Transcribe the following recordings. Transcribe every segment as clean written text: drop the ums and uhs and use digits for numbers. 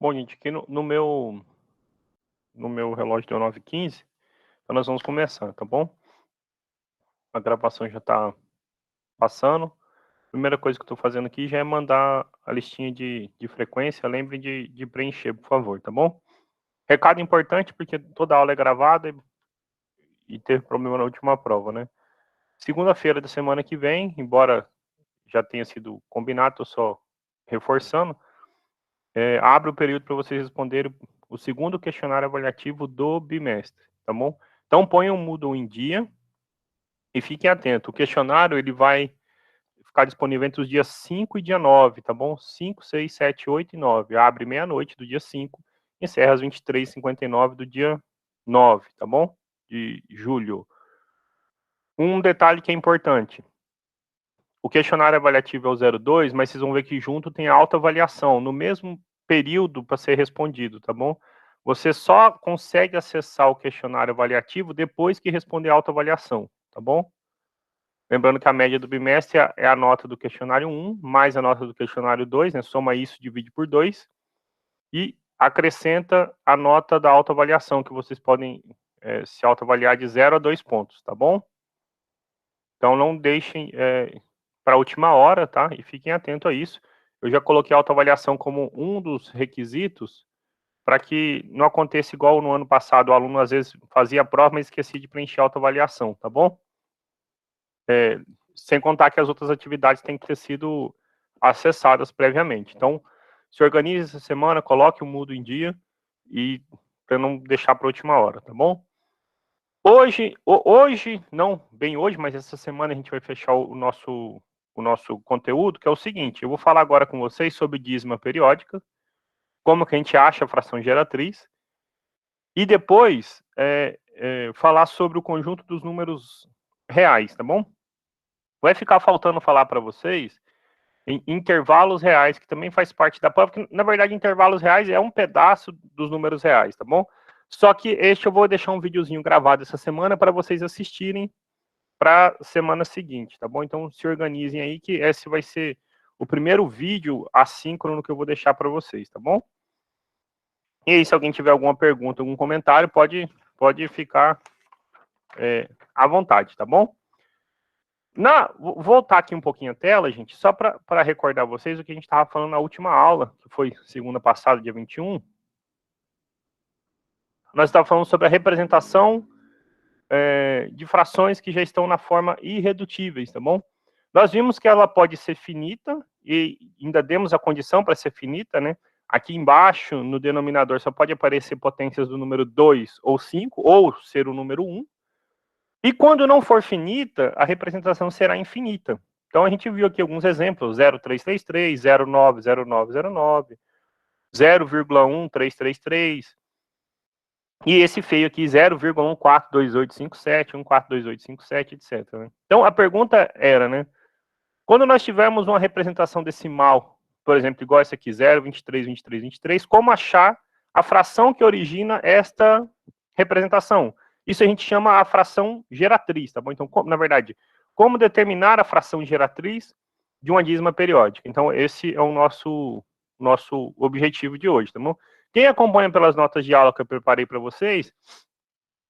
Bom, gente, aqui no meu relógio deu 9h15, então nós vamos começar, tá bom? A gravação já tá passando. Primeira coisa que eu tô fazendo aqui já é mandar a listinha de frequência. Lembre de preencher, por favor, tá bom? Recado importante, porque toda aula é gravada e teve problema na última prova, né? Segunda-feira da semana que vem, embora já tenha sido combinado, tô só reforçando, abre o período para vocês responderem o segundo questionário avaliativo do bimestre, tá bom? Então ponham o Moodle em dia e fiquem atentos. O questionário ele vai ficar disponível entre os dias 5 e dia 9, tá bom? 5, 6, 7, 8 e 9. Abre meia-noite do dia 5, encerra às 23h59 do dia 9, tá bom? De julho. Um detalhe que é importante. O questionário avaliativo é o 02, mas vocês vão ver que junto tem autoavaliação, no mesmo período para ser respondido, tá bom? Você só consegue acessar o questionário avaliativo depois que responder a autoavaliação, tá bom? Lembrando que a média do bimestre é a nota do questionário 1, mais a nota do questionário 2, né? Soma isso, divide por 2, e acrescenta a nota da autoavaliação, que vocês podem se autoavaliar de 0 a 2 pontos, tá bom? Então não deixem para a última hora, tá? E fiquem atentos a isso. Eu já coloquei a autoavaliação como um dos requisitos para que não aconteça igual no ano passado, o aluno às vezes fazia a prova, mas esquecia de preencher a autoavaliação, tá bom? Sem contar que as outras atividades têm que ter sido acessadas previamente. Então, se organize essa semana, coloque o Moodle em dia e para não deixar para a última hora, tá bom? Hoje, não bem hoje, mas essa semana a gente vai fechar o nosso conteúdo, que é o seguinte: eu vou falar agora com vocês sobre dízima periódica, como que a gente acha a fração geratriz, e depois falar sobre o conjunto dos números reais, tá bom? Vai ficar faltando falar para vocês em intervalos reais, que também faz parte da prova, porque na verdade intervalos reais é um pedaço dos números reais, tá bom? Só que este eu vou deixar um videozinho gravado essa semana para vocês assistirem para a semana seguinte, tá bom? Então se organizem aí que esse vai ser o primeiro vídeo assíncrono que eu vou deixar para vocês, tá bom? E aí, se alguém tiver alguma pergunta, algum comentário, pode ficar à vontade, tá bom? Vou voltar aqui um pouquinho a tela, gente, só para recordar vocês o que a gente estava falando na última aula, que foi segunda passada, dia 21. Nós estávamos falando sobre a representação de frações que já estão na forma irredutíveis, tá bom? Nós vimos que ela pode ser finita, e ainda demos a condição para ser finita, né? Aqui embaixo, no denominador, só pode aparecer potências do número 2 ou 5, ou ser o número 1. E quando não for finita, a representação será infinita. Então a gente viu aqui alguns exemplos: 0,333, 0,9, 0,909, 0,1333. E esse feio aqui, 0,142857, 142857, etc. Né? Então a pergunta era, né? Quando nós tivermos uma representação decimal, por exemplo, igual essa aqui, 0,232323, como achar a fração que origina esta representação? Isso a gente chama a fração geratriz, tá bom? Então, na verdade, como determinar a fração geratriz de uma dízima periódica? Então, esse é o nosso objetivo de hoje, tá bom? Quem acompanha pelas notas de aula que eu preparei para vocês,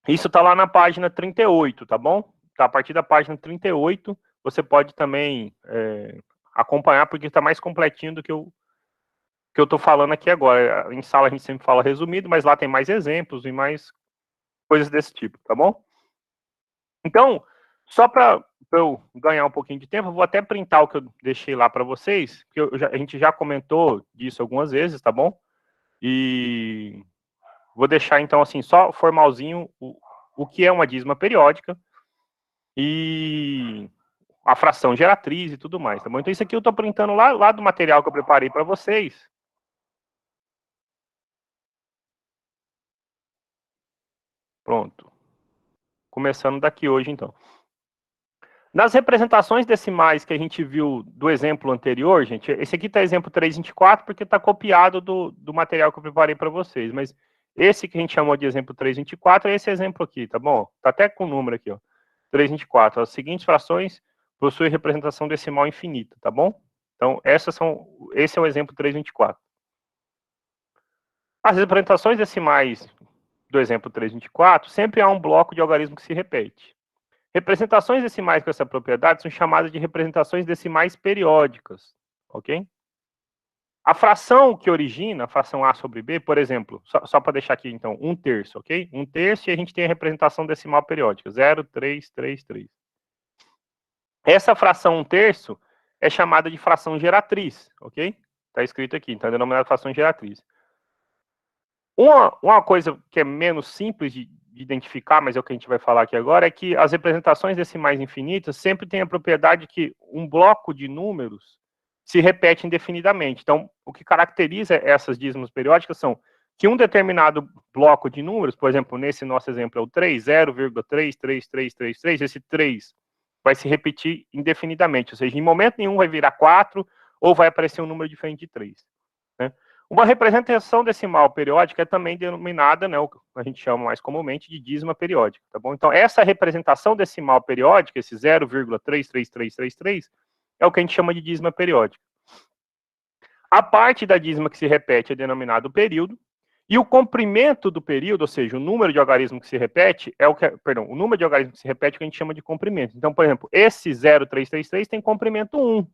isso está lá na página 38, tá bom? Tá, a partir da página 38, você pode também acompanhar, porque está mais completinho do que eu estou falando aqui agora. Em sala a gente sempre fala resumido, mas lá tem mais exemplos e mais coisas desse tipo, tá bom? Então, só para eu ganhar um pouquinho de tempo, eu vou até printar o que eu deixei lá para vocês, porque a gente já comentou disso algumas vezes, tá bom? E vou deixar, então, assim, só formalzinho o que é uma dízima periódica e a fração geratriz e tudo mais, tá bom? Então, isso aqui eu estou printando lá do material que eu preparei para vocês. Pronto. Começando daqui hoje, então. Nas representações decimais que a gente viu do exemplo anterior, gente, esse aqui está exemplo 324 porque está copiado do material que eu preparei para vocês, mas esse que a gente chamou de exemplo 324 é esse exemplo aqui, tá bom? Tá até com o número aqui, ó. 324. As seguintes frações possuem representação decimal infinita, tá bom? Então, esse é o exemplo 324. As representações decimais do exemplo 324, sempre há um bloco de algarismo que se repete. Representações decimais com essa propriedade são chamadas de representações decimais periódicas, ok? A fração que origina, a fração A sobre B, por exemplo, só para deixar aqui, então, 1/3, ok? 1/3 e a gente tem a representação decimal periódica, 0,333. Essa fração 1/3 é chamada de fração geratriz, ok? Está escrito aqui, então é denominada fração geratriz. Uma coisa que é menos simples de identificar, mas é o que a gente vai falar aqui agora, é que as representações decimais infinitas sempre têm a propriedade que um bloco de números se repete indefinidamente. Então, o que caracteriza essas dízimos periódicas são que um determinado bloco de números, por exemplo, nesse nosso exemplo é o 3, 0,33333, esse 3 vai se repetir indefinidamente, ou seja, em momento nenhum vai virar 4 ou vai aparecer um número diferente de 3. Né? Uma representação decimal periódica é também denominada, né, o que a gente chama mais comumente de dízima periódica, tá bom? Então, essa representação decimal periódica, esse 0,33333, é o que a gente chama de dízima periódica. A parte da dízima que se repete é denominado período, e o comprimento do período, ou seja, o número de algarismo que se repete, o número de algarismo que se repete é o que a gente chama de comprimento. Então, por exemplo, esse 0,333 tem comprimento 1.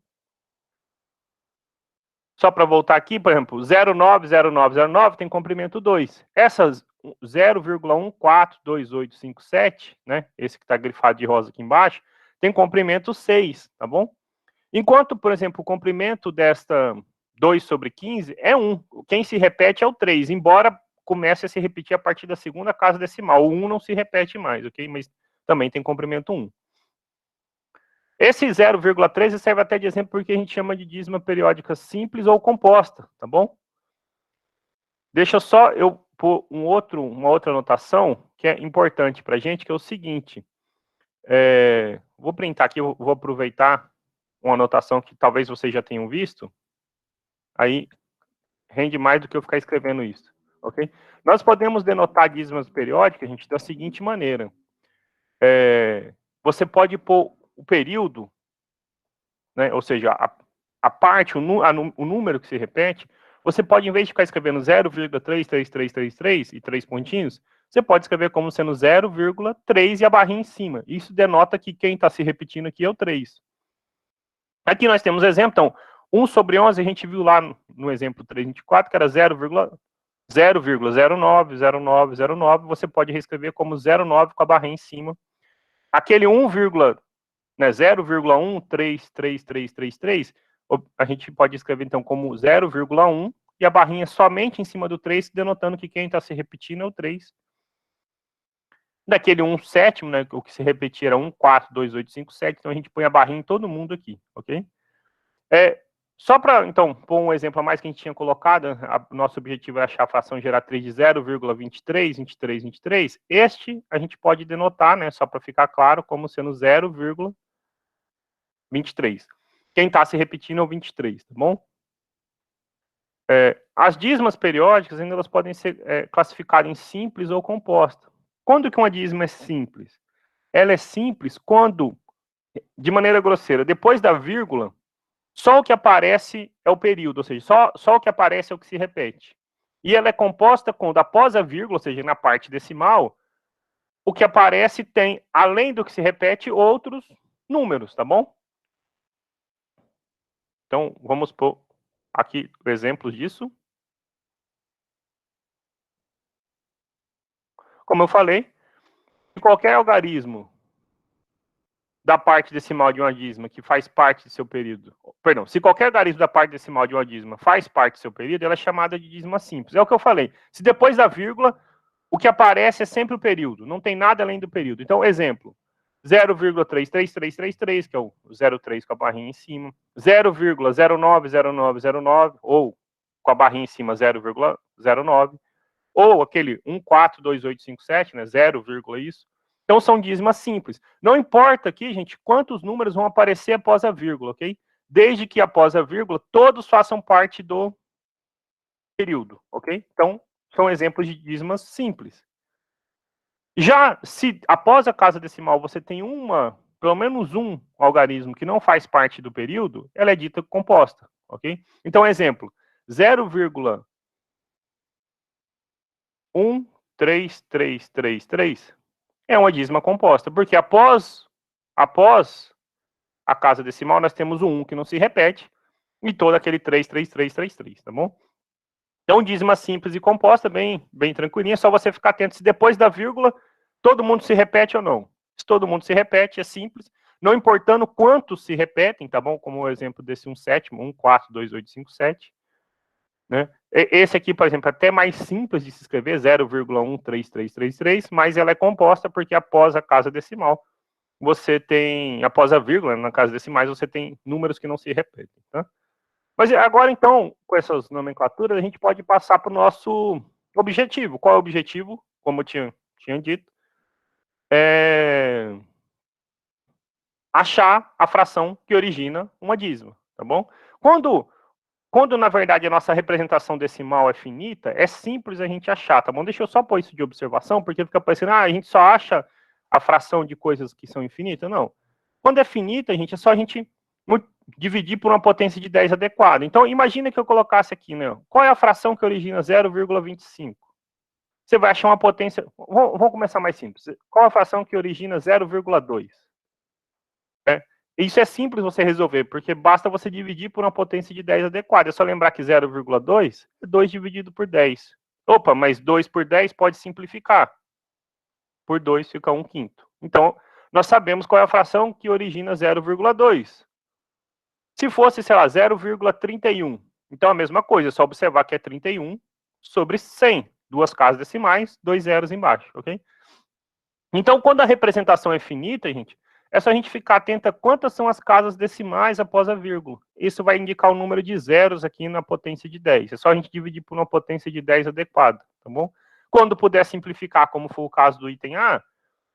Só para voltar aqui, por exemplo, 090909 tem comprimento 2. Essas 0,142857, né, esse que está grifado de rosa aqui embaixo, tem comprimento 6, tá bom? Enquanto, por exemplo, o comprimento desta 2 sobre 15 é 1. Quem se repete é o 3, embora comece a se repetir a partir da segunda casa decimal. O 1 não se repete mais, ok? Mas também tem comprimento 1. Esse 0,13 serve até de exemplo porque a gente chama de dízima periódica simples ou composta, tá bom? Deixa só eu pôr uma outra anotação que é importante para a gente, que é o seguinte. Vou printar aqui, eu vou aproveitar uma anotação que talvez vocês já tenham visto. Aí rende mais do que eu ficar escrevendo isso, ok? Nós podemos denotar dízimas periódicas, gente, da seguinte maneira. Você pode pôr o período, né, ou seja, a parte, o número que se repete, você pode, em vez de ficar escrevendo 0,33333 e 3 pontinhos, você pode escrever como sendo 0,3 e a barrinha em cima. Isso denota que quem está se repetindo aqui é o 3. Aqui nós temos exemplo, então, 1 sobre 11, a gente viu lá no exemplo 324, que era 0,090909, você pode reescrever como 0,9 com a barrinha em cima. Aquele 0,1333333, a gente pode escrever então como 0,1 e a barrinha somente em cima do 3, denotando que quem está se repetindo é o 3. Daquele 1 sétimo, né, o que se repetir era 1,42857, então a gente põe a barrinha em todo mundo aqui, ok? Só para, então, pôr um exemplo a mais que a gente tinha colocado, nosso objetivo é achar a fração geratriz de 0,232323. Este a gente pode denotar, né, só para ficar claro, como sendo 0,23. Quem está se repetindo é o 23, tá bom? As dízimas periódicas ainda elas podem ser classificadas em simples ou composta. Quando que uma dízima é simples? Ela é simples quando, de maneira grosseira, depois da vírgula, só o que aparece é o período, ou seja, só o que aparece é o que se repete. E ela é composta quando, após a vírgula, ou seja, na parte decimal, o que aparece tem, além do que se repete, outros números, tá bom? Então, vamos pôr aqui exemplos disso. Como eu falei, qualquer algarismo da parte decimal de uma dízima que faz parte do seu período, perdão, se qualquer algarismo da parte decimal de uma dízima faz parte do seu período, ela é chamada de dízima simples. É o que eu falei. Se depois da vírgula, o que aparece é sempre o período, não tem nada além do período. Então, exemplo, 0,33333, que é o 0,3 com a barrinha em cima, 0,090909, ou com a barrinha em cima 0,09, ou aquele 1,42857, né, 0, isso. Então, são dízimas simples. Não importa aqui, gente, quantos números vão aparecer após a vírgula, ok? Desde que após a vírgula, todos façam parte do período, ok? Então, são exemplos de dízimas simples. Já se após a casa decimal você tem pelo menos um algarismo que não faz parte do período, ela é dita composta, ok? Então, exemplo, 1, 3, 3, 3, 3 é uma dízima composta, porque após a casa decimal, nós temos o 1 que não se repete, e todo aquele 3, 3, 3, 3, 3, tá bom? Então, dízima simples e composta, bem tranquilinha, é só você ficar atento se depois da vírgula todo mundo se repete ou não. Se todo mundo se repete, é simples, não importando quantos se repetem, tá bom? Como o exemplo desse 1 sétimo, 1, 4, 2, 8, 5, 7. Né? Esse aqui, por exemplo, é até mais simples de se escrever, 0,13333, mas ela é composta porque após a casa decimal, você tem, após a vírgula, na casa decimais, você tem números que não se repetem. Tá? Mas agora, então, com essas nomenclaturas, a gente pode passar para o nosso objetivo. Qual é o objetivo? Como eu tinha dito, é achar a fração que origina uma dízima, tá bom? Quando, na verdade, a nossa representação decimal é finita, é simples a gente achar, tá bom? Deixa eu só pôr isso de observação, porque fica parecendo, a gente só acha a fração de coisas que são infinitas. Não. Quando é finita, é só a gente dividir por uma potência de 10 adequada. Então, imagina que eu colocasse aqui, né? Qual é a fração que origina 0,25? Você vai achar uma potência... Vamos começar mais simples. Qual a fração que origina 0,2? Isso é simples você resolver, porque basta você dividir por uma potência de 10 adequada. É só lembrar que 0,2 é 2 dividido por 10. Opa, mas 2 por 10 pode simplificar. Por 2 fica 1/5. Então, nós sabemos qual é a fração que origina 0,2. Se fosse, sei lá, 0,31, então a mesma coisa, é só observar que é 31 sobre 100. Duas casas decimais, 2 zeros embaixo, ok? Então, quando a representação é finita, gente, é só a gente ficar atento a quantas são as casas decimais após a vírgula. Isso vai indicar o número de zeros aqui na potência de 10. É só a gente dividir por uma potência de 10 adequada, tá bom? Quando puder simplificar, como foi o caso do item A,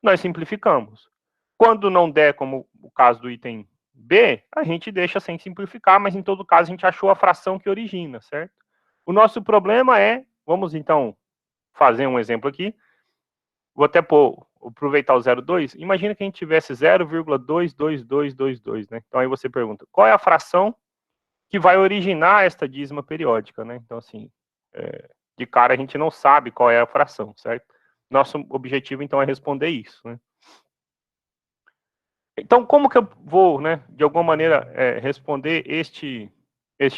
nós simplificamos. Quando não der, como o caso do item B, a gente deixa sem simplificar, mas em todo caso a gente achou a fração que origina, certo? O nosso problema é, vamos então fazer um exemplo aqui, vou até aproveitar o 0,2, imagina que a gente tivesse 0,22222, né? Então aí você pergunta, qual é a fração que vai originar esta dízima periódica, né? Então assim, de cara a gente não sabe qual é a fração, certo? Nosso objetivo então é responder isso, né? Então como que eu vou, né, de alguma maneira responder este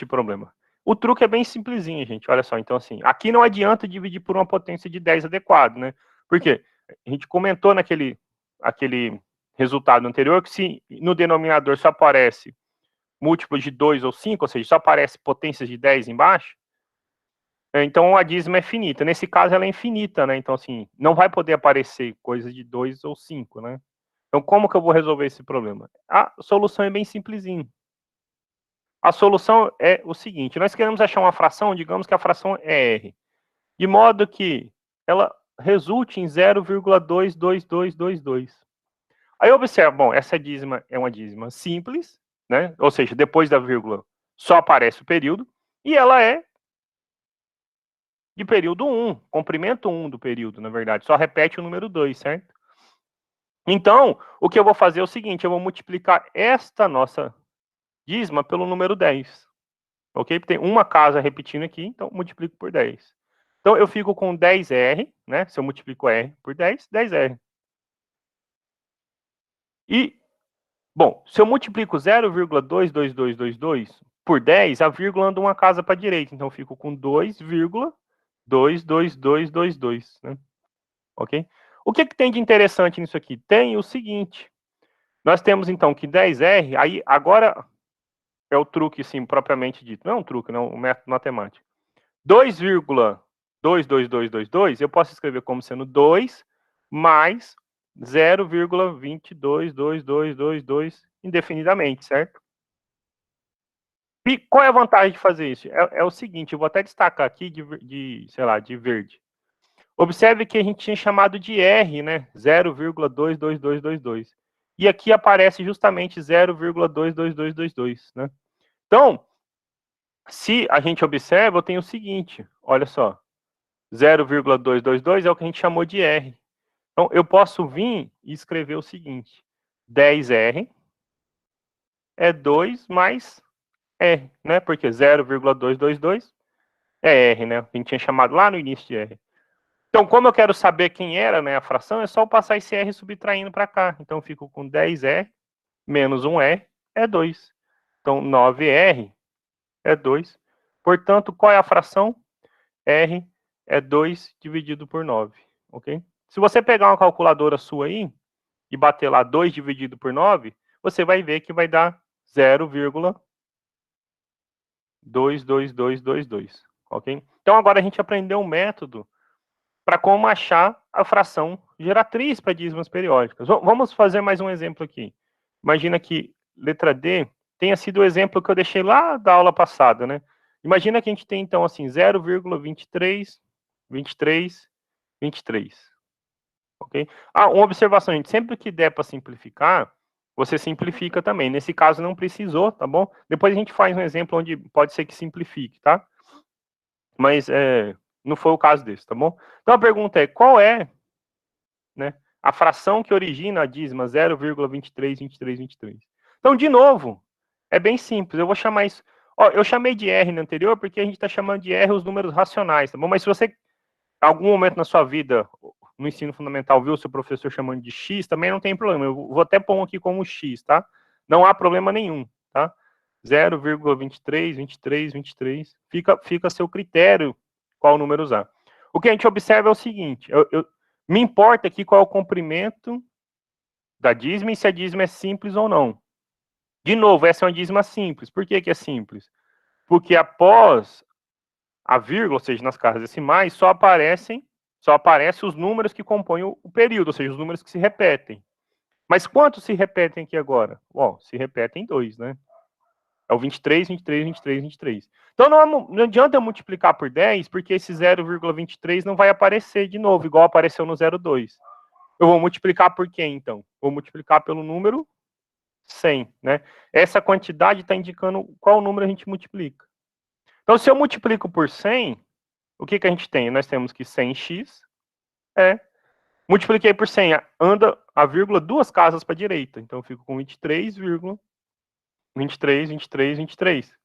problema? O truque é bem simplesinho, gente, olha só, então assim, aqui não adianta dividir por uma potência de 10 adequado, né? Por quê? A gente comentou naquele resultado anterior que se no denominador só aparece múltiplos de 2 ou 5, ou seja, só aparece potências de 10 embaixo, então a dízima é finita. Nesse caso ela é infinita, né? Então assim, não vai poder aparecer coisas de 2 ou 5, né? Então como que eu vou resolver esse problema? A solução é bem simplesinho. A solução é o seguinte, nós queremos achar uma fração, digamos que a fração é R, de modo que ela resulte em 0,22222. Aí observa, bom, essa dízima é uma dízima simples, né? Ou seja, depois da vírgula só aparece o período, e ela é de período 1, comprimento 1 do período, na verdade, só repete o número 2, certo? Então, o que eu vou fazer é o seguinte, eu vou multiplicar esta nossa dízima pelo número 10, ok? Tem uma casa repetindo aqui, então multiplico por 10. Então, eu fico com 10R, né? Se eu multiplico R por 10, 10R. E, bom, se eu multiplico 0,22222 por 10, a vírgula anda uma casa para a direita. Então, eu fico com 2,22222, né? Ok? O que tem de interessante nisso aqui? Tem o seguinte. Nós temos, então, que 10R, aí agora é o truque, sim, propriamente dito. Não é um truque, não, um método matemático. 2,22222, eu posso escrever como sendo 2 mais 0,22222 indefinidamente, certo? E qual é a vantagem de fazer isso? É o seguinte, eu vou até destacar aqui sei lá, de verde. Observe que a gente tinha chamado de R, né? 0,22222. E aqui aparece justamente 0,22222, né? Então, se a gente observa, eu tenho o seguinte, olha só. 0,222 é o que a gente chamou de R. Então, eu posso vir e escrever o seguinte. 10R é 2 mais R, né? Porque 0,222 é R, né? A gente tinha chamado lá no início de R. Então, como eu quero saber quem era, né, a fração, é só eu passar esse R subtraindo para cá. Então, eu fico com 10R menos 1R é 2. Então, 9R é 2. Portanto, qual é a fração? R é 2 dividido por 9, ok? Se você pegar uma calculadora sua aí e bater lá 2 dividido por 9, você vai ver que vai dar 0,22222, ok? Então, agora a gente aprendeu um método para como achar a fração geratriz para dízimas periódicas. Vamos fazer mais um exemplo aqui. Imagina que letra D tenha sido o exemplo que eu deixei lá da aula passada, né? Imagina que a gente tem, então, assim, 0,23, 23, 23. Ok? Ah, uma observação, gente. Sempre que der para simplificar, você simplifica também. Nesse caso, não precisou, tá bom? Depois a gente faz um exemplo onde pode ser que simplifique, tá? Mas não foi o caso desse, tá bom? Então a pergunta é, qual é, né, a fração que origina a dízima 0,232323? Então, de novo, é bem simples. Eu vou chamar isso... Ó, eu chamei de R no anterior porque a gente está chamando de R os números racionais, tá bom? Mas se você, em algum momento na sua vida, no ensino fundamental, viu o seu professor chamando de X, também não tem problema. Eu vou até pôr aqui como X, tá? Não há problema nenhum, tá? 0,23, 23, 23. Fica a seu critério qual número usar. O que a gente observa é o seguinte, me importa aqui qual é o comprimento da dízima e se a dízima é simples ou não. De novo, essa é uma dízima simples. Por que é simples? Porque após a vírgula, ou seja, nas casas decimais, só aparecem os números que compõem o período, ou seja, os números que se repetem. Mas quantos se repetem aqui agora? Bom, se repetem 2, né? É o 23, 23, 23, 23. Então, não adianta eu multiplicar por 10, porque esse 0,23 não vai aparecer de novo, igual apareceu no 0,2. Eu vou multiplicar por quem, então? Vou multiplicar pelo número 100, né? Essa quantidade está indicando qual número a gente multiplica. Então, se eu multiplico por 100, o que a gente tem? Nós temos que 100x multipliquei por 100, anda a vírgula 2 casas para a direita. Então, eu fico com 23, 23, 23, 23.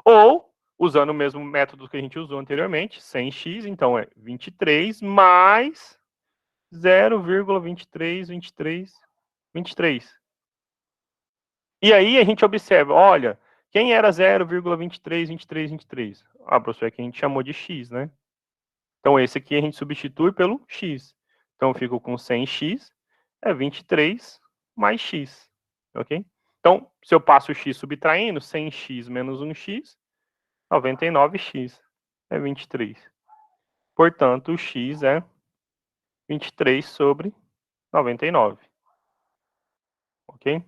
Ou, usando o mesmo método que a gente usou anteriormente, 100x, então é 23 mais 0,23, 23, 23. E aí a gente observa, olha, quem era 0,23, 23, 23? Ah, professor, é que a gente chamou de x, né? Então, esse aqui a gente substitui pelo x. Então, eu fico com 100x, é 23 mais x, ok? Então, se eu passo o x subtraindo, 100x menos 1x, 99x é 23. Portanto, o x é 23 sobre 99. Ok?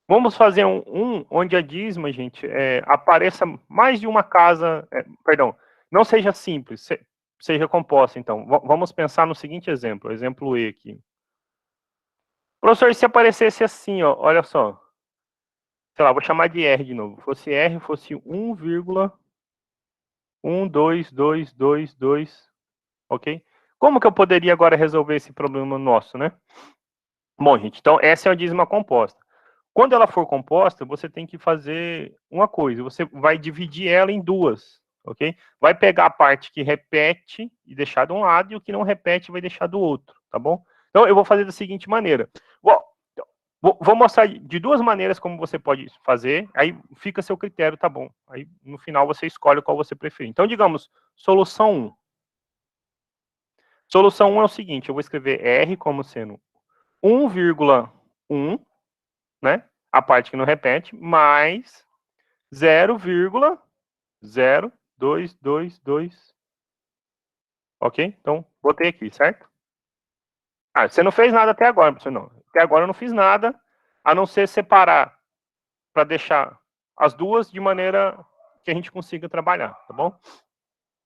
Vamos fazer um onde a dízima, gente, apareça mais de uma casa, perdão, não seja simples, seja composta, então. Vamos pensar no seguinte exemplo, exemplo E aqui. Professor, se aparecesse assim, ó, olha só, sei lá, vou chamar de R de novo, fosse R, fosse 1,12222, ok? Como que eu poderia agora resolver esse problema nosso, né? Bom, gente, então essa é uma dízima composta. Quando ela for composta, você tem que fazer uma coisa, você vai dividir ela em duas, ok? Vai pegar a parte que repete e deixar de um lado, e o que não repete vai deixar do outro, tá bom? Então, eu vou fazer da seguinte maneira. Vou mostrar de duas maneiras como você pode fazer, aí fica a seu critério, tá bom? Aí, no final, você escolhe qual você preferir. Então, digamos, solução 1. Solução 1 é o seguinte, eu vou escrever R como sendo 1,1, né? A parte que não repete, mais 0,0222. Ok? Então, botei aqui, certo? Ah, você não fez nada até agora, professor, não. Até agora eu não fiz nada, a não ser separar para deixar as duas de maneira que a gente consiga trabalhar, tá bom?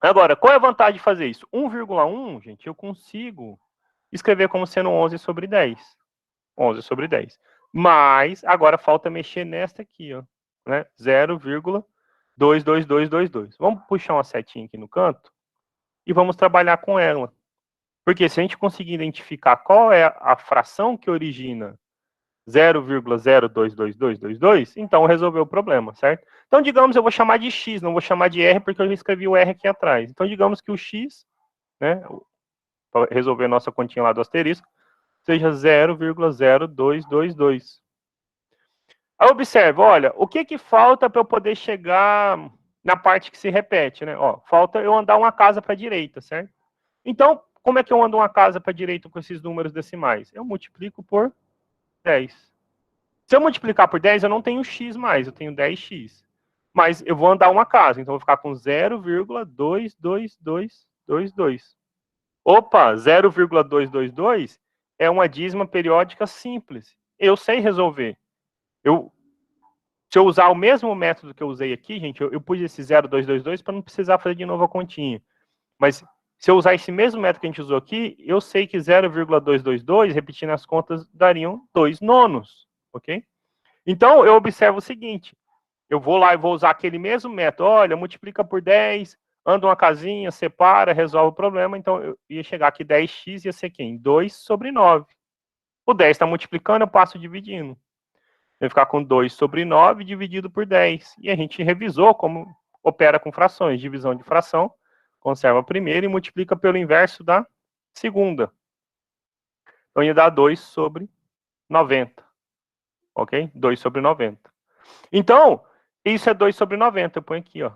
Agora, qual é a vantagem de fazer isso? 1,1, gente, eu consigo escrever como sendo 11 sobre 10. 11 sobre 10. Mas, agora falta mexer nesta aqui, ó, né? 0,22222. Vamos puxar uma setinha aqui no canto e vamos trabalhar com ela. Porque se a gente conseguir identificar qual é a fração que origina 0,02222, então resolveu o problema, certo? Então, digamos, eu vou chamar de x, não vou chamar de r, porque eu já escrevi o r aqui atrás. Então, digamos que o x, né, para resolver a nossa continha lá do asterisco, seja 0,0222. Aí observa, olha, o que falta para eu poder chegar na parte que se repete, né? Ó, falta eu andar uma casa para a direita, certo? Então, como é que eu ando uma casa para a direita com esses números decimais? Eu multiplico por 10. Se eu multiplicar por 10, eu não tenho x mais, eu tenho 10x. Mas eu vou andar uma casa, então eu vou ficar com 0,22222. Opa, 0,222 é uma dízima periódica simples. Eu sei resolver. Se eu usar o mesmo método que eu usei aqui, gente, eu pus esse 0,222 para não precisar fazer de novo a continha. Mas se eu usar esse mesmo método que a gente usou aqui, eu sei que 0,222, repetindo as contas, dariam 2 nonos, ok? Então, eu observo o seguinte, eu vou lá e vou usar aquele mesmo método, olha, multiplica por 10, anda uma casinha, separa, resolve o problema, então eu ia chegar aqui 10x ia ser quem? 2 sobre 9. O 10 está multiplicando, eu passo dividindo. Vai ficar com 2 sobre 9 dividido por 10. E a gente revisou como opera com frações. Divisão de fração, conserva a primeira e multiplica pelo inverso da segunda. Então ia dar 2 sobre 90. Ok? 2 sobre 90. Então, isso é 2 sobre 90. Eu ponho aqui, ó.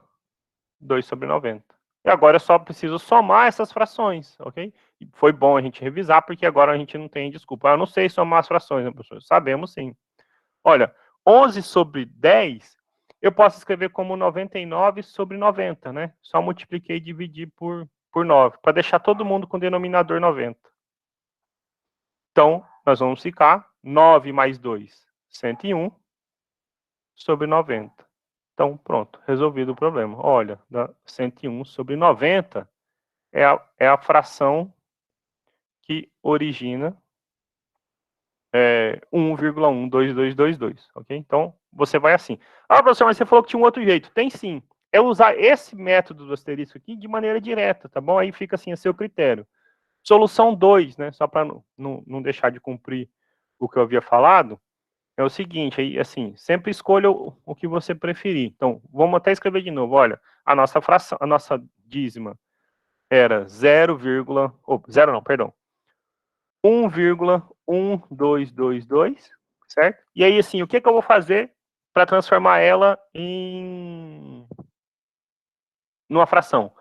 2 sobre 90. E agora eu só preciso somar essas frações, ok? E foi bom a gente revisar, porque agora a gente não tem desculpa. Eu não sei somar as frações, né, professor? Sabemos sim. Olha, 11 sobre 10, eu posso escrever como 99 sobre 90, né? Só multipliquei e dividi por 9, para deixar todo mundo com denominador 90. Então, nós vamos ficar 9 mais 2, 101 sobre 90. Então, pronto, resolvido o problema. Olha, 101 sobre 90 é a fração que origina 1,12222, ok? Então, você vai assim. Ah, professor, mas você falou que tinha um outro jeito. Tem sim. É usar esse método do asterisco aqui de maneira direta, tá bom? Aí fica assim a seu critério. Solução 2, né? Só para não deixar de cumprir o que eu havia falado, é o seguinte, aí, assim, sempre escolha o que você preferir. Então, vamos até escrever de novo. Olha, a nossa fração, a nossa dízima era 0 não, perdão. 1,1222, certo? E aí, assim, o que eu vou fazer para transformar ela em numa fração?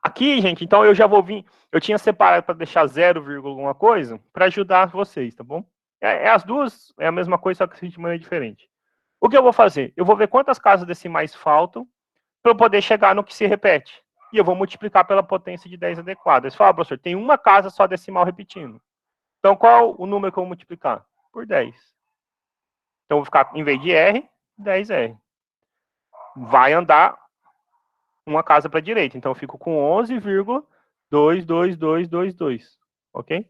Aqui, gente, então eu já vou vir, eu tinha separado para deixar 0, alguma coisa, para ajudar vocês, tá bom? As duas é a mesma coisa, só que de maneira diferente. O que eu vou fazer? Eu vou ver quantas casas decimais faltam para eu poder chegar no que se repete. E eu vou multiplicar pela potência de 10 adequada. Você fala, professor, tem uma casa só decimal repetindo. Então, qual o número que eu vou multiplicar? Por 10. Então, eu vou ficar, em vez de R, 10R. Vai andar uma casa para a direita. Então, eu fico com 11,22222. Ok?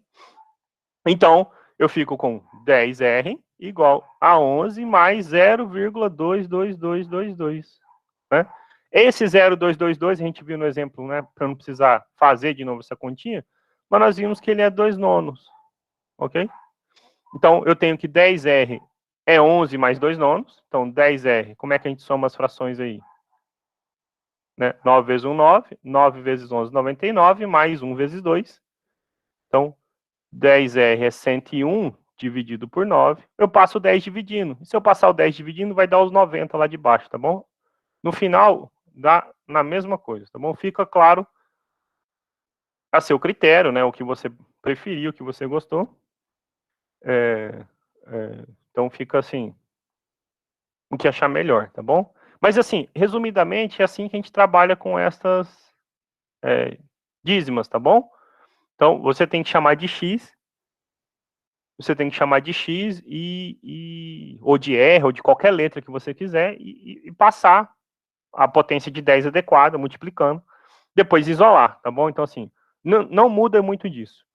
Então, eu fico com 10R igual a 11 mais 0,22222. Né? Esse 0,222, a gente viu no exemplo, né, para não precisar fazer de novo essa continha, mas nós vimos que ele é 2 nonos. Ok? Então, eu tenho que 10R é 11 mais 2 nonos. Então, 10R, como é que a gente soma as frações aí? Né? 9 vezes 1, 9. 9 vezes 11, 99. Mais 1 vezes 2. Então, 10R é 101 dividido por 9. Eu passo o 10 dividindo. E se eu passar o 10 dividindo, vai dar os 90 lá de baixo, tá bom? No final, dá na mesma coisa, tá bom? Fica claro a seu critério, né? O que você preferiu, o que você gostou. Então, fica assim, o que achar melhor, tá bom? Mas assim, resumidamente, é assim que a gente trabalha com essas dízimas, tá bom? Então, você tem que chamar de x, você tem que chamar de x ou de r, ou de qualquer letra que você quiser, e passar a potência de 10 adequada, multiplicando, depois isolar, tá bom? Então, assim, não muda muito disso.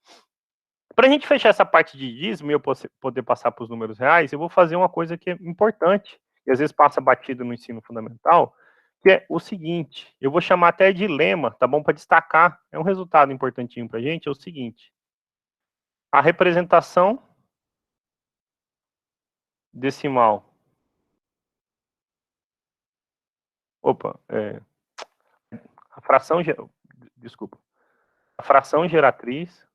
Para a gente fechar essa parte de dízimo e eu poder passar para os números reais, eu vou fazer uma coisa que é importante, e às vezes passa batido no ensino fundamental, que é o seguinte, eu vou chamar até de lema, tá bom? Para destacar, é um resultado importantinho para a gente, é o seguinte, a representação decimal. Opa, a fração, desculpa. A fração geratriz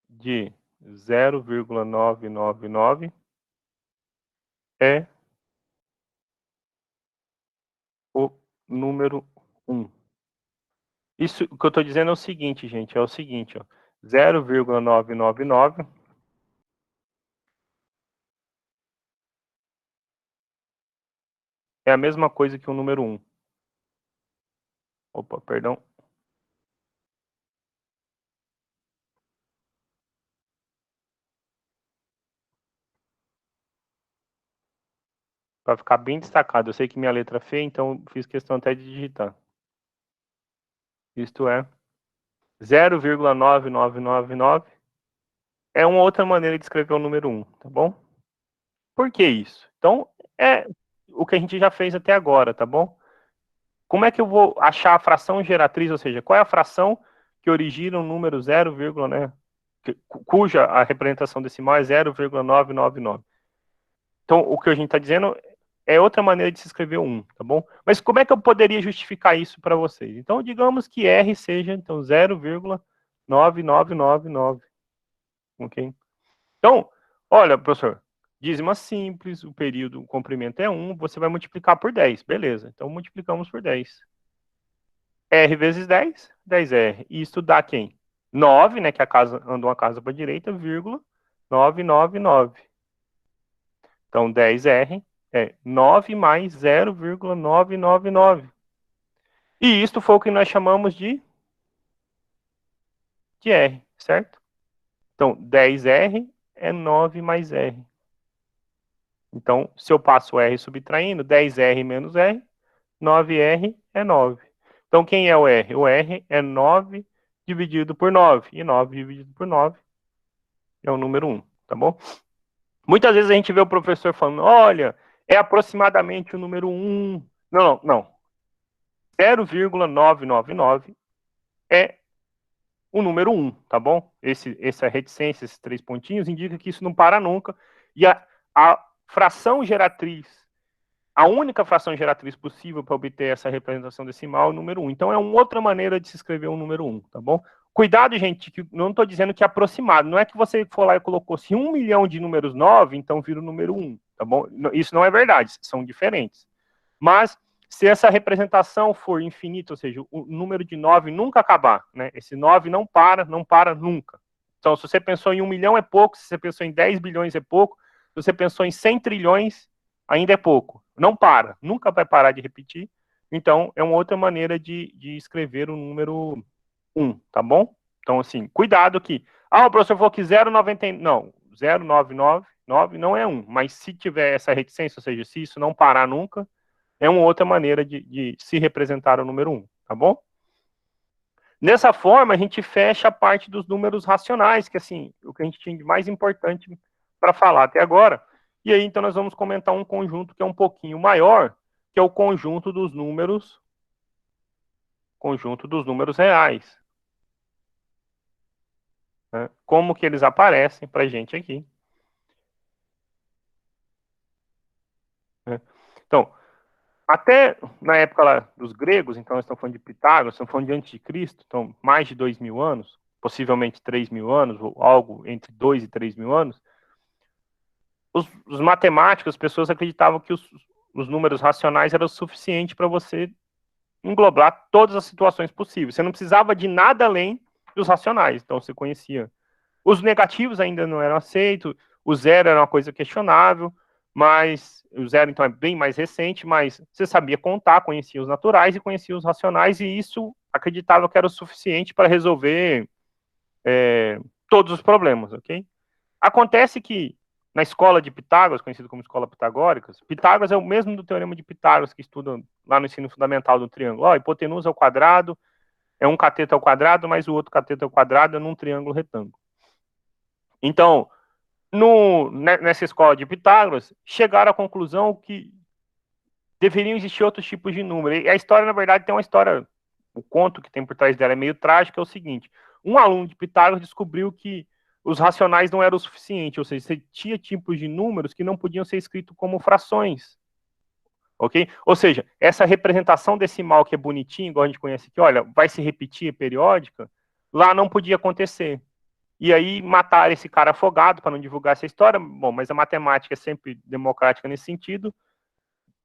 de 0,999 é o número 1. Isso que eu estou dizendo é o seguinte, gente, ó, 0,999 é a mesma coisa que o número 1. Opa, perdão. Para ficar bem destacado. Eu sei que minha letra é feia, então fiz questão até de digitar. Isto é 0,9999 é uma outra maneira de escrever o número 1, tá bom? Por que isso? Então, é o que a gente já fez até agora, tá bom? Como é que eu vou achar a fração geratriz, ou seja, qual é a fração que origina o número 0, né, cuja a representação decimal é 0,999? Então, o que a gente está dizendo é outra maneira de se escrever o 1, tá bom? Mas como é que eu poderia justificar isso para vocês? Então, digamos que R seja então 0,9999, ok? Então, olha, professor, dízima simples, o período, o comprimento é 1, você vai multiplicar por 10, beleza. Então, multiplicamos por 10. R vezes 10, 10R. E isso dá quem? 9, né, que a casa andou uma casa para a direita, vírgula, 999. Então, 10R é 9 mais 0,999. E isto foi o que nós chamamos de R, certo? Então, 10R é 9 mais R. Então, se eu passo R subtraindo, 10R menos R, 9R é 9. Então, quem é o R? O R é 9 dividido por 9. E 9 dividido por 9 é o número 1, tá bom? Muitas vezes a gente vê o professor falando, olha, é aproximadamente o número 1. Não. 0,999 é o número 1, tá bom? Essa reticência, esses 3 pontinhos, indica que isso não para nunca. E a fração geratriz, a única fração geratriz possível para obter essa representação decimal é o número 1. Então, é uma outra maneira de se escrever o número 1, tá bom? Cuidado, gente, que não estou dizendo que é aproximado. Não é que você for lá e colocou se 1 milhão de números 9, então vira o número 1, tá bom? Isso não é verdade, são diferentes. Mas, se essa representação for infinita, ou seja, o número de 9 nunca acabar, né? Esse 9 não para nunca. Então, se você pensou em 1 milhão é pouco, se você pensou em 10 bilhões é pouco, se você pensou em 100 trilhões, ainda é pouco. Não para, nunca vai parar de repetir. Então, é uma outra maneira de escrever o número 1, tá bom? Então, assim, cuidado que... Ah, o professor falou que 0,99... Não, 0,999 não é 1. Mas se tiver essa reticência, ou seja, se isso não parar nunca, é uma outra maneira de se representar o número 1, tá bom? Dessa forma, a gente fecha a parte dos números racionais, que assim, o que a gente tinha de mais importante para falar até agora. E aí, então, nós vamos comentar um conjunto que é um pouquinho maior, que é o conjunto dos números reais. Né? Como que eles aparecem para a gente aqui. Né? Então, até na época lá dos gregos, então nós estamos falando de Pitágoras, estamos falando de antes de Cristo, então mais de 2.000 anos, possivelmente 3.000 anos, ou algo entre 2 e 3.000 anos, os matemáticos, as pessoas acreditavam que os números racionais eram o suficiente para você englobar todas as situações possíveis. Você não precisava de nada além dos racionais. Então, você conhecia. Os negativos ainda não eram aceitos, o zero era uma coisa questionável, mas o zero, então, é bem mais recente, mas você sabia contar, conhecia os naturais e conhecia os racionais, e isso acreditava que era o suficiente para resolver todos os problemas, ok? Acontece que na escola de Pitágoras, conhecido como escola pitagórica, Pitágoras é o mesmo do teorema de Pitágoras que estudam lá no ensino fundamental do triângulo. A hipotenusa ao quadrado é um cateto ao quadrado, mas o outro cateto ao quadrado é num triângulo retângulo. Então, nessa escola de Pitágoras, chegaram à conclusão que deveriam existir outros tipos de número. E a história, na verdade, tem uma história o conto que tem por trás dela é meio trágico, é o seguinte: um aluno de Pitágoras descobriu que os racionais não eram o suficiente, ou seja, você tinha tipos de números que não podiam ser escritos como frações, ok? Ou seja, essa representação decimal que é bonitinha, igual a gente conhece aqui, olha, vai se repetir, é periódica, lá não podia acontecer. E aí mataram esse cara afogado para não divulgar essa história. Bom, mas a matemática é sempre democrática nesse sentido.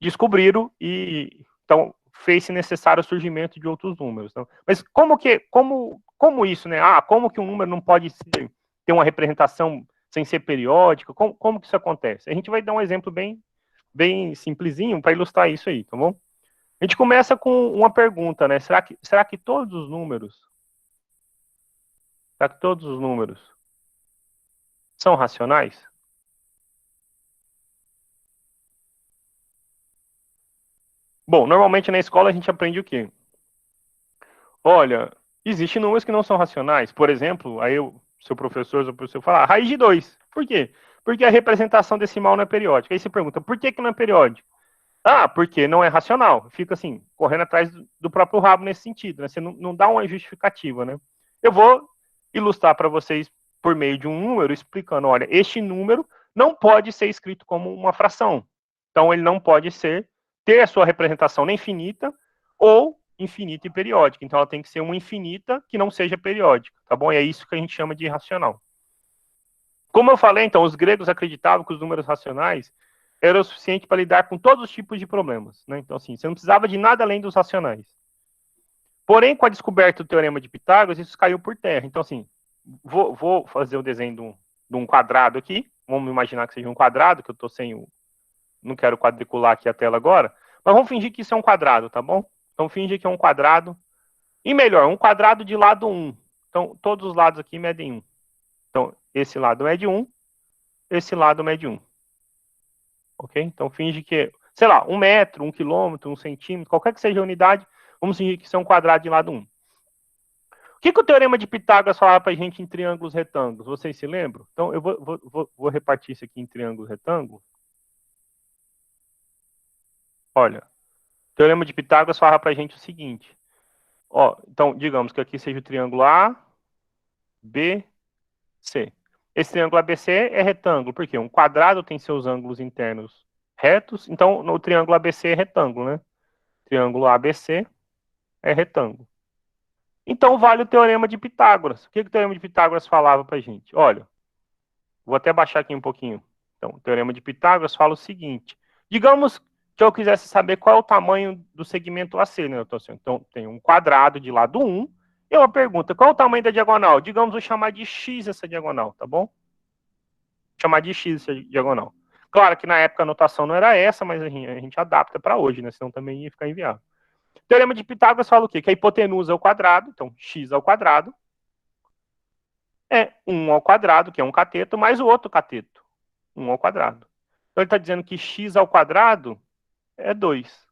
Descobriram e então fez-se necessário o surgimento de outros números. Então, mas como isso, né? Como que um número não pode ter uma representação sem ser periódica? Como que isso acontece? A gente vai dar um exemplo bem simplesinho para ilustrar isso aí, tá bom? A gente começa com uma pergunta, né? Será que todos os números são racionais? Bom, normalmente na escola a gente aprende o quê? Olha, existem números que não são racionais. Por exemplo, aí o seu professor ou o professor fala, raiz de 2. Por quê? Porque a representação decimal não é periódica. Aí você pergunta, por que não é periódico? Porque não é racional. Fica assim, correndo atrás do próprio rabo nesse sentido, né? Você não dá uma justificativa, né? Eu vou ilustrar para vocês por meio de um número, explicando, olha, este número não pode ser escrito como uma fração. Então, ele não pode ter a sua representação nem finita ou infinita e periódica. Então, ela tem que ser uma infinita que não seja periódica, tá bom? E é isso que a gente chama de irracional. Como eu falei, então, os gregos acreditavam que os números racionais eram o suficiente para lidar com todos os tipos de problemas, né? Então, assim, você não precisava de nada além dos racionais. Porém, com a descoberta do teorema de Pitágoras, isso caiu por terra. Então, assim, vou fazer o desenho de um quadrado aqui. Vamos imaginar que seja um quadrado, que eu estou sem o... Não quero quadricular aqui a tela agora. Mas vamos fingir que isso é um quadrado, tá bom? Então, finge que é um quadrado. E melhor, um quadrado de lado 1. Então, todos os lados aqui medem 1. Então, esse lado mede 1, esse lado mede 1. Ok? Então, finge que, sei lá, 1 metro, 1 quilômetro, 1 centímetro, qualquer que seja a unidade, vamos fingir que isso é um quadrado de lado 1. O que o teorema de Pitágoras falava para a gente em triângulos retângulos? Vocês se lembram? Então, eu vou repartir isso aqui em triângulos retângulos. Olha, o teorema de Pitágoras falava para a gente o seguinte. Então, digamos que aqui seja o triângulo A, B, C. Esse triângulo ABC é retângulo, porque um quadrado tem seus ângulos internos retos, então no triângulo ABC é retângulo, né? Triângulo ABC é retângulo. Então vale o teorema de Pitágoras. O que o teorema de Pitágoras falava para a gente? Olha, vou até baixar aqui um pouquinho. Então, o teorema de Pitágoras fala o seguinte. Digamos que eu quisesse saber qual é o tamanho do segmento AC, né? Então, tem um quadrado de lado 1, e uma pergunta, qual é o tamanho da diagonal? Digamos, vou chamar de x essa diagonal, tá bom? Vou chamar de x essa diagonal. Claro que na época a notação não era essa, mas a gente adapta para hoje, né? Senão também ia ficar inviável. O teorema de Pitágoras fala o quê? Que a hipotenusa ao quadrado, então x ao quadrado, é 1 ao quadrado, que é um cateto, mais o outro cateto, 1 ao quadrado. Então ele está dizendo que x ao quadrado é 2,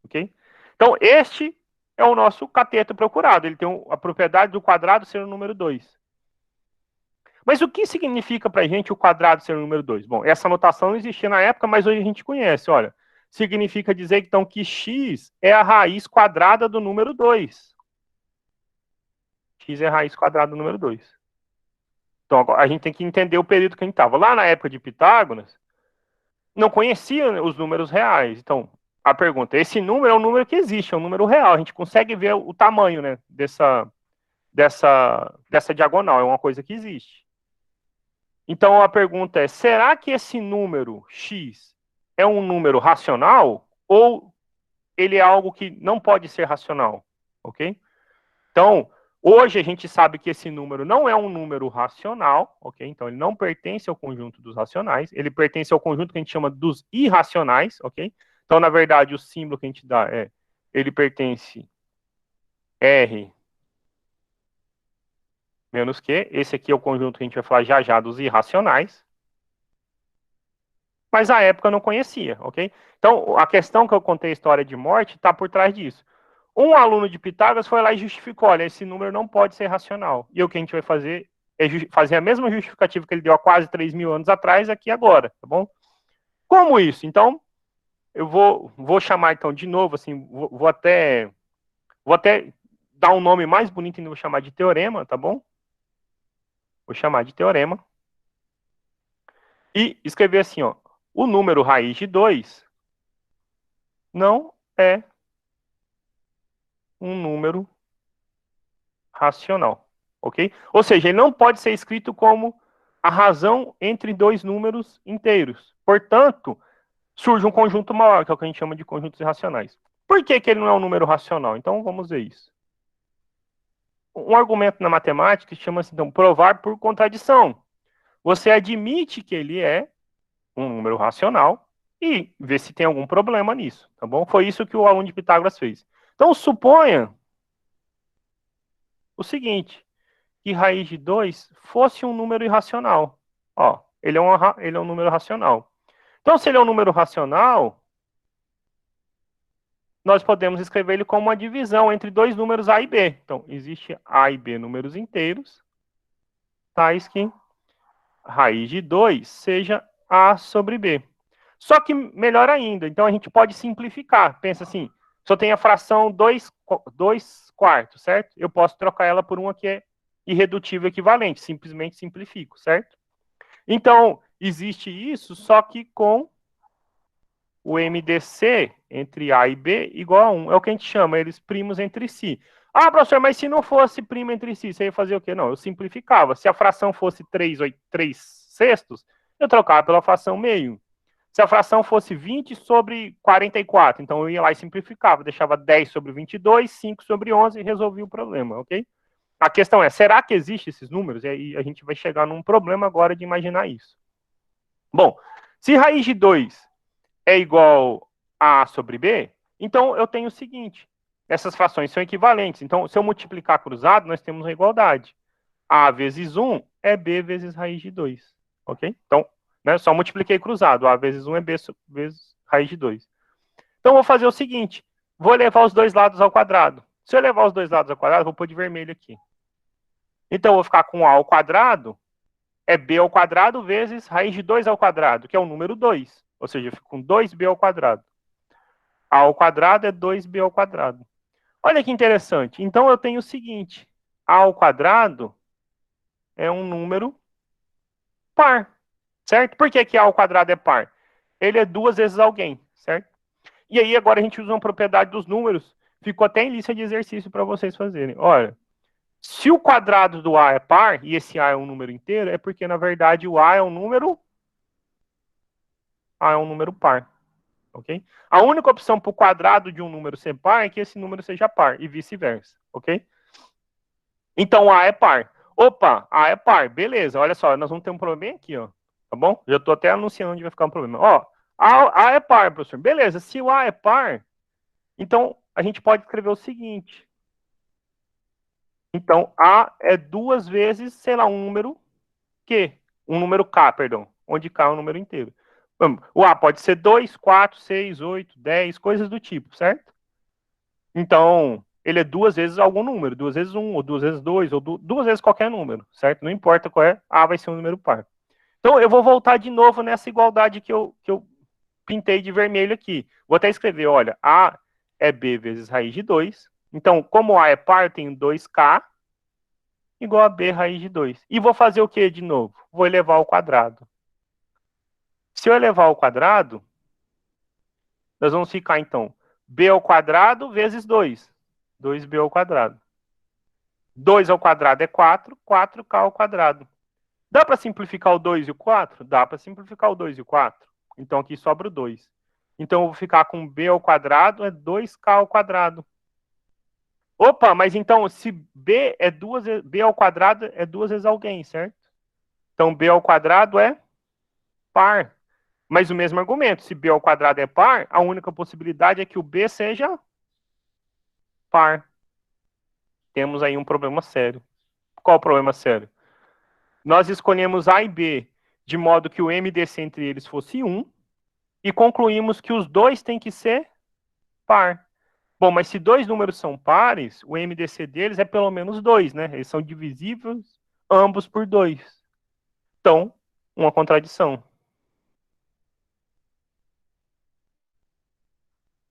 ok? Então este é o nosso cateto procurado, ele tem a propriedade do quadrado ser o número 2. Mas o que significa para a gente o quadrado ser o número 2? Bom, essa notação não existia na época, mas hoje a gente conhece, olha. Significa dizer, então, que x é a raiz quadrada do número 2. X é a raiz quadrada do número 2. Então, a gente tem que entender o período que a gente estava. Lá na época de Pitágoras, não conhecia os números reais. Então, a pergunta, esse número é um número que existe, é um número real. A gente consegue ver o tamanho, né, dessa diagonal, é uma coisa que existe. Então, a pergunta é, será que esse número x é um número racional ou ele é algo que não pode ser racional? Ok? Então, hoje a gente sabe que esse número não é um número racional, ok? Então ele não pertence ao conjunto dos racionais, ele pertence ao conjunto que a gente chama dos irracionais, ok? Então, na verdade, o símbolo que a gente dá ele pertence R menos Q, esse aqui é o conjunto que a gente vai falar já já dos irracionais, mas a época não conhecia, ok? Então, a questão que eu contei a história de morte está por trás disso. Um aluno de Pitágoras foi lá e justificou, olha, esse número não pode ser racional. E o que a gente vai fazer é fazer a mesma justificativa que ele deu há quase 3.000 anos atrás, aqui agora, tá bom? Como isso? Então, eu vou chamar, então, de novo, assim, vou até dar um nome mais bonito ainda, vou chamar de teorema, tá bom? Vou chamar de teorema. E escrever assim, ó. O número raiz de 2 não é um número racional, ok? Ou seja, ele não pode ser escrito como a razão entre dois números inteiros. Portanto, surge um conjunto maior, que é o que a gente chama de conjuntos irracionais. Por que que ele não é um número racional? Então, vamos ver isso. Um argumento na matemática chama-se, então, provar por contradição. Você admite que ele é um número racional e vê se tem algum problema nisso, tá bom? Foi isso que o aluno de Pitágoras fez. Então, suponha o seguinte, que raiz de 2 fosse um número irracional. Ó, ele é um número racional. Então, se ele é um número racional, nós podemos escrever ele como uma divisão entre dois números A e B. Então, existe A e B números inteiros, tais que raiz de 2 seja A sobre B. Só que melhor ainda, então a gente pode simplificar. Pensa assim, se eu tenho a fração 2 quartos, certo? Eu posso trocar ela por uma que é irredutível equivalente, simplesmente simplifico, certo? Então, existe isso, só que com o MDC entre A e B igual a 1. É o que a gente chama eles primos entre si. Ah, professor, mas se não fosse primo entre si, você ia fazer o quê? Não, eu simplificava. Se a fração fosse 3 sextos, eu trocava pela fração meio. Se a fração fosse 20 sobre 44, então eu ia lá e simplificava, deixava 10 sobre 22, 5 sobre 11 e resolvia o problema, ok? A questão é, será que existem esses números? E aí a gente vai chegar num problema agora de imaginar isso. Bom, se raiz de 2 é igual a A sobre B, então eu tenho o seguinte, essas frações são equivalentes, então se eu multiplicar cruzado, nós temos a igualdade. A vezes 1 é B vezes raiz de 2, ok? Então, né, só multipliquei cruzado, A vezes 1 é B vezes raiz de 2. Então, eu vou fazer o seguinte, vou levar os dois lados ao quadrado. Se eu levar os dois lados ao quadrado, vou pôr de vermelho aqui. Então, eu vou ficar com A ao quadrado, é B ao quadrado vezes raiz de 2 ao quadrado, que é o número 2. Ou seja, eu fico com 2B ao quadrado. A ao quadrado é 2B ao quadrado. Olha que interessante. Então, eu tenho o seguinte. A ao quadrado é um número par, certo? Por que que A ao quadrado é par? Ele é duas vezes alguém, certo? E aí, agora a gente usa uma propriedade dos números. Ficou até em lista de exercício para vocês fazerem. Olha, se o quadrado do A é par, e esse A é um número inteiro, é porque, na verdade, o A é um número par, ok? A única opção para o quadrado de um número ser par é que esse número seja par, e vice-versa, ok? Então, A é par. Opa, A é par, beleza, olha só, nós vamos ter um problema aqui, ó, tá bom? Já estou até anunciando onde vai ficar um problema. Ó, A é par, professor, beleza, se o A é par, então a gente pode escrever o seguinte. Então, A é duas vezes, sei lá, um número Q, um número K, perdão, onde K é um número inteiro. O A pode ser 2, 4, 6, 8, 10, coisas do tipo, certo? Então, ele é duas vezes algum número, duas vezes 1, ou duas vezes 2, ou duas vezes qualquer número, certo? Não importa qual é, A vai ser um número par. Então, eu vou voltar de novo nessa igualdade que eu pintei de vermelho aqui. Vou até escrever, olha, A é B vezes raiz de 2. Então, como A é par, eu tenho 2K igual a B raiz de 2. E vou fazer o que de novo? Vou elevar ao quadrado. Se eu elevar ao quadrado, nós vamos ficar, então, B ao quadrado vezes 2. 2B ao quadrado. 2 ao quadrado é 4, 4K ao quadrado. Dá para simplificar o 2 e o 4? Dá para simplificar o 2 e o 4. Então, aqui sobra o 2. Então, eu vou ficar com B ao quadrado é 2K ao quadrado. Opa, mas então, se B é B ao quadrado é duas vezes alguém, certo? Então, B ao quadrado é par. Mas o mesmo argumento, se B ao quadrado é par, a única possibilidade é que o B seja par. Temos aí um problema sério. Qual o problema sério? Nós escolhemos A e B de modo que o MDC entre eles fosse 1 e concluímos que os dois têm que ser par. Bom, mas se dois números são pares, o MDC deles é pelo menos 2, né? Eles são divisíveis ambos por 2. Então, uma contradição.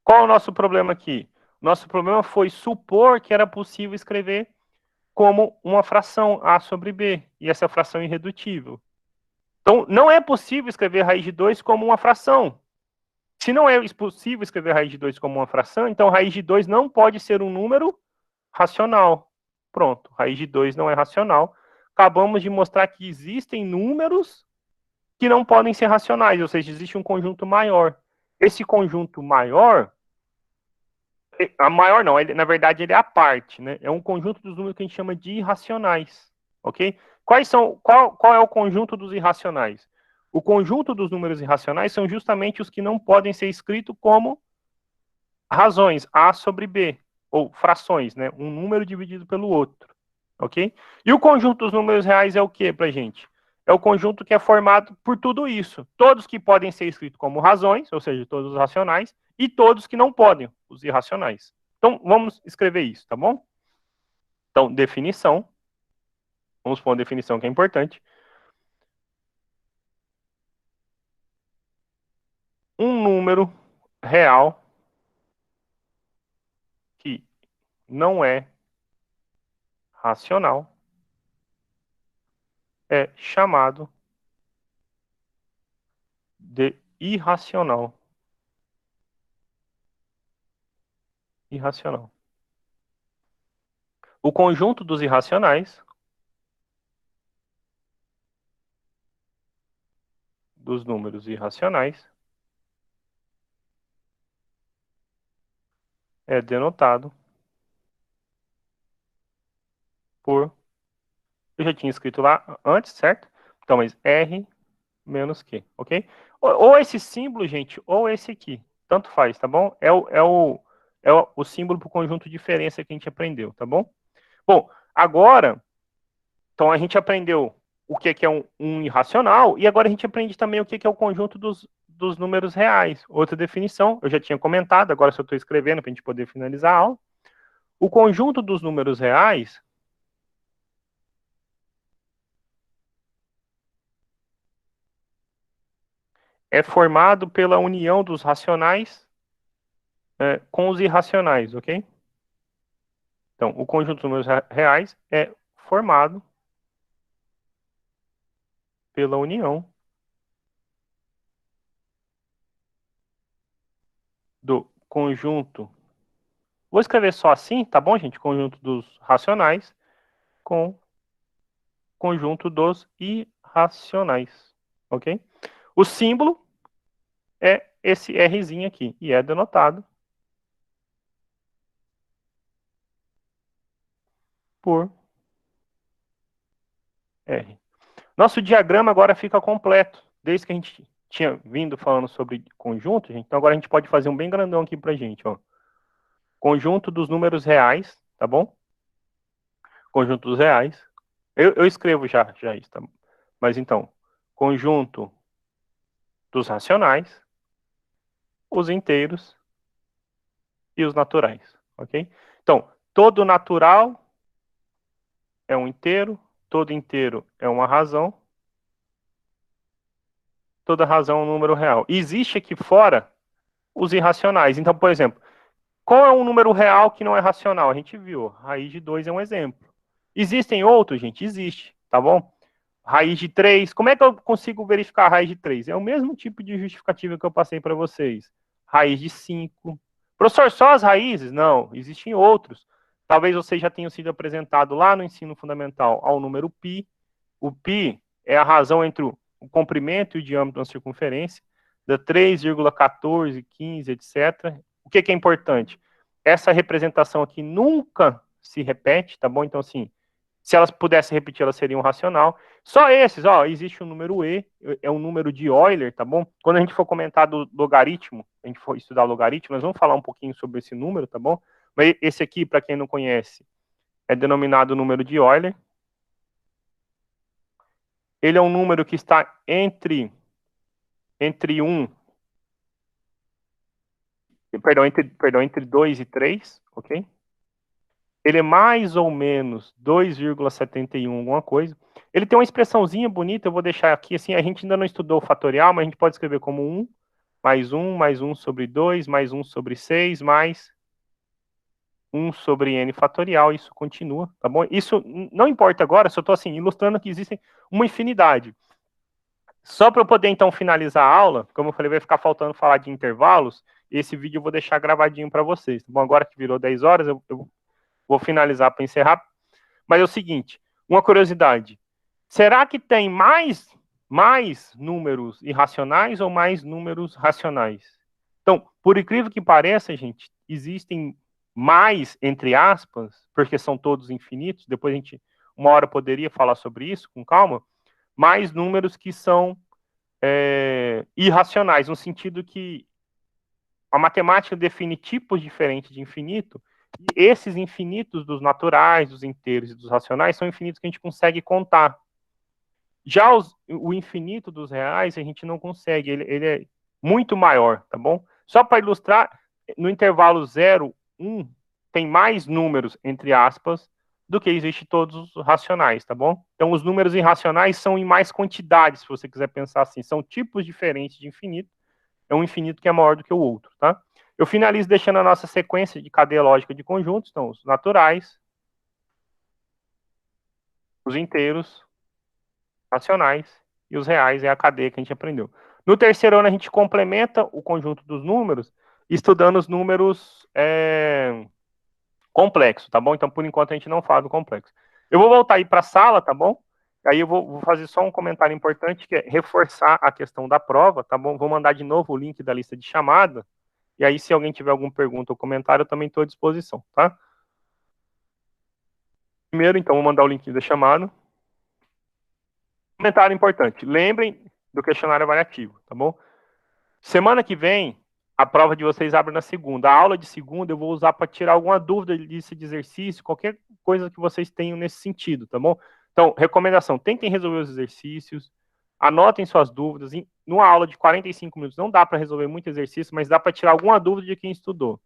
Qual é o nosso problema aqui? Nosso problema foi supor que era possível escrever como uma fração A sobre B, e essa fração é irredutível. Então, não é possível escrever raiz de 2 como uma fração. Se não é possível escrever raiz de 2 como uma fração, então raiz de 2 não pode ser um número racional. Pronto, raiz de 2 não é racional. Acabamos de mostrar que existem números que não podem ser racionais, ou seja, existe um conjunto maior. Esse conjunto maior, a maior não, ele, na verdade ele é a parte, né? É um conjunto dos números que a gente chama de irracionais, ok? Qual é o conjunto dos irracionais? O conjunto dos números irracionais são justamente os que não podem ser escritos como razões, A sobre B, ou frações, né? Um número dividido pelo outro, ok? E o conjunto dos números reais é o que pra gente? É o conjunto que é formado por tudo isso. Todos que podem ser escritos como razões, ou seja, todos os racionais, e todos que não podem, os irracionais. Então, vamos escrever isso, tá bom? Então, definição. Vamos pôr uma definição que é importante. Um número real que não é racional é chamado de irracional. Irracional. O conjunto dos irracionais, dos números irracionais, é denotado por... Eu já tinha escrito lá antes, certo? Então, mas R menos Q, ok? Ou esse símbolo, gente, ou esse aqui. Tanto faz, tá bom? É o símbolo para o conjunto de diferença que a gente aprendeu, tá bom? Bom, agora, então a gente aprendeu o que é um irracional, e agora a gente aprende também o que é o conjunto dos números reais. Outra definição, eu já tinha comentado, agora só estou escrevendo para a gente poder finalizar a aula. O conjunto dos números reais é formado pela união dos racionais com os irracionais, ok? Então, o conjunto dos números reais é formado pela união do conjunto. Vou escrever só assim, tá bom, gente? Conjunto dos racionais com conjunto dos irracionais, ok? O símbolo é esse Rzinho aqui, e é denotado por R. Nosso diagrama agora fica completo, desde que a gente tinha vindo falando sobre conjunto, gente, então agora a gente pode fazer um bem grandão aqui pra gente, ó. Conjunto dos números reais, tá bom? Conjunto dos reais. Eu escrevo já isso, tá? Mas então, conjunto dos racionais, os inteiros e os naturais, ok? Então, todo natural é um inteiro, todo inteiro é uma razão, toda razão é um número real. E existe aqui fora os irracionais. Então, por exemplo, qual é um número real que não é racional? A gente viu, raiz de 2 é um exemplo. Existem outros, gente? Existe, tá bom? Raiz de 3, como é que eu consigo verificar a raiz de 3? É o mesmo tipo de justificativa que eu passei para vocês. Raiz de 5. Professor, só as raízes? Não, existem outros. Talvez vocês já tenham sido apresentado lá no ensino fundamental ao número π. O π é a razão entre o comprimento e o diâmetro da circunferência, da 3,14, 15, etc. O que é importante? Essa representação aqui nunca se repete, tá bom? Então, assim, se elas pudessem repetir, elas seriam racional. Só esses, ó, existe o número E, é um número de Euler, tá bom? Quando a gente for comentar do logaritmo, a gente for estudar logaritmo, nós vamos falar um pouquinho sobre esse número, tá bom? Mas esse aqui, para quem não conhece, é denominado número de Euler. Ele é um número que está entre 1, entre 2 e 3, ok? Ele é mais ou menos 2,71 alguma coisa. Ele tem uma expressãozinha bonita, eu vou deixar aqui, assim, a gente ainda não estudou o fatorial, mas a gente pode escrever como 1, mais 1 sobre 2, mais 1 sobre 6, mais 1 sobre n fatorial, isso continua, tá bom? Isso não importa agora, só estou assim, ilustrando que existem uma infinidade. Só para eu poder, então, finalizar a aula, como eu falei, vai ficar faltando falar de intervalos, esse vídeo eu vou deixar gravadinho para vocês, tá bom? Agora que virou 10 horas, eu vou finalizar para encerrar. Mas é o seguinte, uma curiosidade, será que tem mais números irracionais ou mais números racionais? Então, por incrível que pareça, gente, existem mais, entre aspas, porque são todos infinitos, depois a gente, uma hora poderia falar sobre isso, com calma, mais números que são irracionais, no sentido que a matemática define tipos diferentes de infinito, e esses infinitos dos naturais, dos inteiros e dos racionais são infinitos que a gente consegue contar. Já o infinito dos reais, a gente não consegue, ele é muito maior, tá bom? Só para ilustrar, no intervalo 0, 1, tem mais números, entre aspas, do que existe todos os racionais, tá bom? Então, os números irracionais são em mais quantidades, se você quiser pensar assim. São tipos diferentes de infinito. É um infinito que é maior do que o outro, tá? Eu finalizo deixando a nossa sequência de cadeia lógica de conjuntos, então, os naturais, os inteiros, racionais, e os reais é a cadeia que a gente aprendeu. No terceiro ano, a gente complementa o conjunto dos números, estudando os números complexo, tá bom? Então, por enquanto, a gente não fala do complexo. Eu vou voltar aí para a sala, tá bom? Aí eu vou fazer só um comentário importante, que é reforçar a questão da prova, tá bom? Vou mandar de novo o link da lista de chamada, e aí, se alguém tiver alguma pergunta ou comentário, eu também estou à disposição, tá? Primeiro, então, vou mandar o link da chamada. Comentário importante. Lembrem do questionário avaliativo, tá bom? Semana que vem, a prova de vocês abre na segunda. A aula de segunda eu vou usar para tirar alguma dúvida de lista de exercício, qualquer coisa que vocês tenham nesse sentido, tá bom? Então, recomendação, tentem resolver os exercícios, anotem suas dúvidas. Numa aula de 45 minutos não dá para resolver muito exercício, mas dá para tirar alguma dúvida de quem estudou.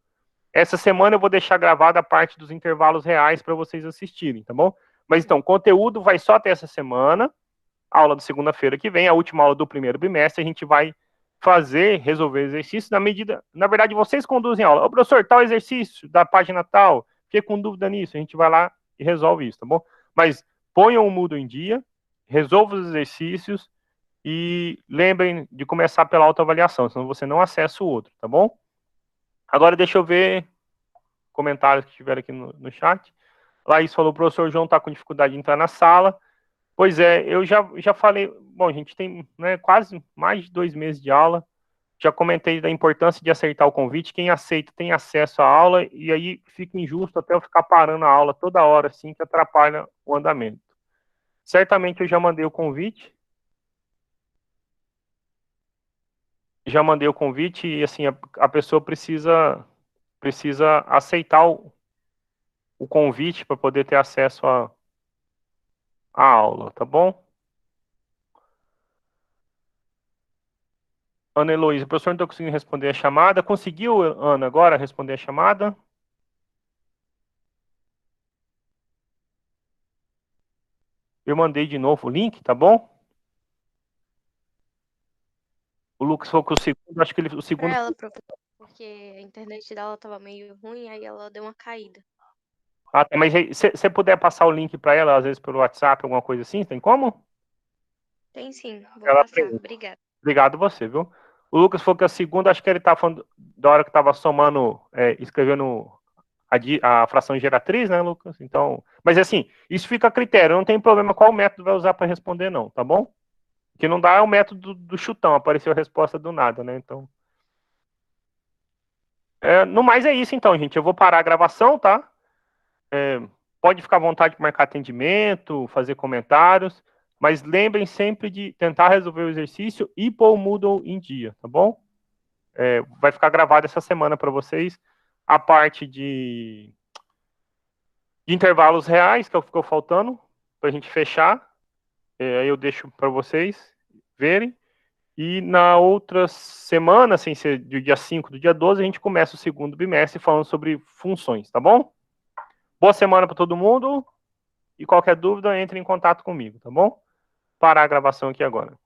Essa semana eu vou deixar gravada a parte dos intervalos reais para vocês assistirem, tá bom? Mas então, conteúdo vai só até essa semana, aula de segunda-feira que vem, a última aula do primeiro bimestre, a gente vai resolver exercício na medida, na verdade, vocês conduzem a aula. Ô, professor, tal exercício da página tal, fiquei com dúvida nisso, a gente vai lá e resolve isso, tá bom? Mas ponham o Moodle em dia, resolvam os exercícios e lembrem de começar pela autoavaliação, senão você não acessa o outro, tá bom? Agora deixa eu ver comentários que tiveram aqui no chat. Laís falou, o professor João está com dificuldade de entrar na sala. Pois é, eu já falei, bom, a gente tem quase mais de 2 meses de aula, já comentei da importância de aceitar o convite, quem aceita tem acesso à aula, e aí fica injusto até eu ficar parando a aula toda hora, assim, que atrapalha o andamento. Certamente eu já mandei o convite, e assim, a pessoa precisa aceitar o convite para poder ter acesso à aula, tá bom? Ana Heloísa, o professor não está conseguindo responder a chamada. Conseguiu, Ana, agora responder a chamada? Eu mandei de novo o link, tá bom? O Lucas falou que o segundo, acho que o segundo... Pra ela, professor, porque a internet dela tava meio ruim, aí ela deu uma caída. Ah, tá, mas se você puder passar o link para ela, às vezes pelo WhatsApp, alguma coisa assim, tem como? Tem sim, vou Ela passar. aprende. Obrigada. Obrigado você, viu? O Lucas falou que a segunda, acho que ele tá falando da hora que tava somando, escrevendo a fração geratriz, né, Lucas? Então, mas assim, isso fica a critério, não tem problema qual método vai usar para responder, não, tá bom? O que não dá é o método do chutão, apareceu a resposta do nada, né? Então. No mais é isso, então, gente. Eu vou parar a gravação, tá? Pode ficar à vontade de marcar atendimento, fazer comentários, mas lembrem sempre de tentar resolver o exercício e pôr o Moodle em dia, tá bom? Vai ficar gravado essa semana para vocês a parte de intervalos reais, que é o que ficou faltando, para a gente fechar. Aí eu deixo para vocês verem. E na outra semana, sem ser do dia 5, do dia 12, a gente começa o segundo bimestre falando sobre funções, tá bom? Boa semana para todo mundo. E qualquer dúvida, entre em contato comigo, tá bom? Parar a gravação aqui agora.